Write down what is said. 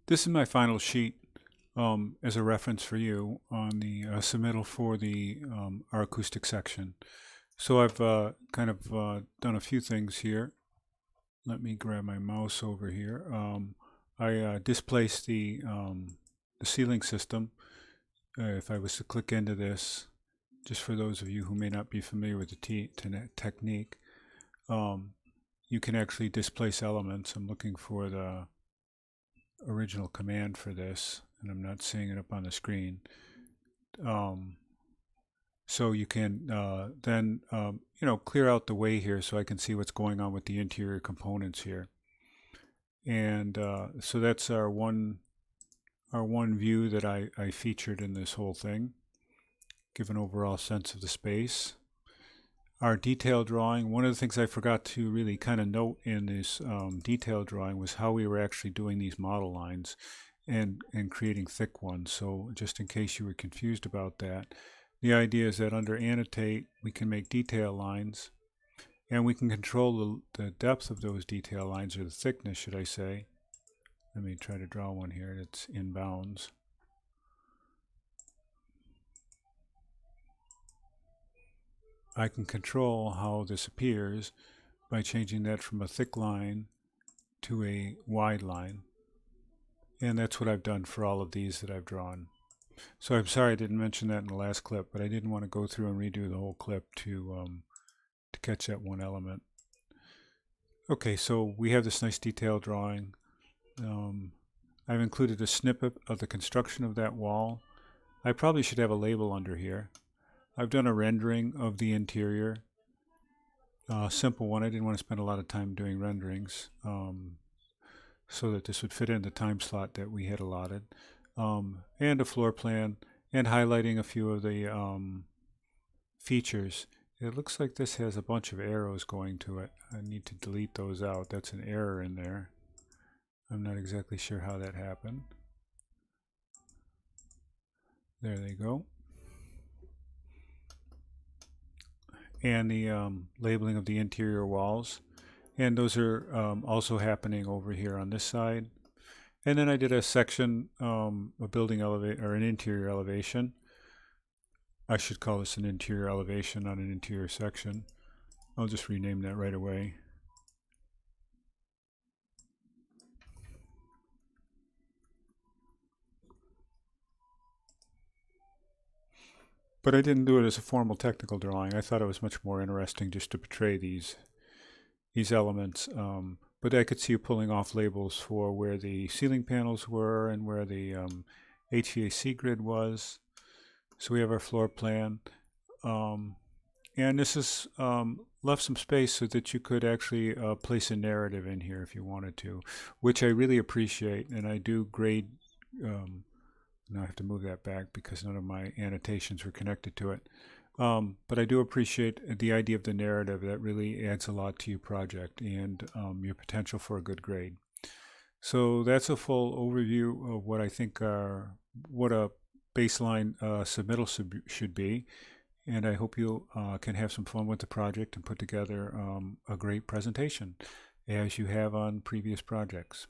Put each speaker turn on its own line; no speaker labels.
This is my final sheet as a reference for you on the submittal for the our acoustic section. So I've kind of done a few things here. Let me grab my mouse over here. I displaced the ceiling system. If I was to click into this, just for those of you who may not be familiar with the technique, you can actually displace elements. I'm looking for the original command for this, and I'm not seeing it up on the screen. So you can then clear out the way here so I can see what's going on with the interior components here. And so that's our one view that I featured in this whole thing. Give an overall sense of the space. Our detail drawing, one of the things I forgot to really kind of note in this detail drawing was how we were actually doing these model lines and creating thick ones. So just in case you were confused about that, the idea is that under annotate we can make detail lines, and we can control the depth of those detail lines, or the thickness should I say. Let me try to draw one here that's in bounds. I can control how this appears by changing that from a thick line to a wide line. And that's what I've done for all of these that I've drawn. So I'm sorry I didn't mention that in the last clip, but I didn't want to go through and redo the whole clip to catch that one element. Okay, so we have this nice detail drawing. I've included a snippet of the construction of that wall. I probably should have a label under here. I've done a rendering of the interior, simple one. I didn't want to spend a lot of time doing renderings, so that this would fit in the time slot that we had allotted, and a floor plan, and highlighting a few of the features. It looks like this has a bunch of arrows going to it. I need to delete those out. That's an error in there. I'm not exactly sure how that happened. There they go. And the labeling of the interior walls, and those are also happening over here on this side. And then I did a section, a building elevation, or an interior elevation. I should call this an interior elevation, not an interior section. I'll just rename that right away. But I didn't do it as a formal technical drawing. I thought it was much more interesting just to portray these elements. But I could see you pulling off labels for where the ceiling panels were and where the HVAC grid was. So we have our floor plan. And this is left some space so that you could actually place a narrative in here if you wanted to, which I really appreciate. And I do grade. Now I have to move that back because none of my annotations were connected to it. But I do appreciate the idea of the narrative. That really adds a lot to your project and your potential for a good grade. So that's a full overview of what I think what a baseline submittal should be. And I hope you can have some fun with the project and put together a great presentation as you have on previous projects.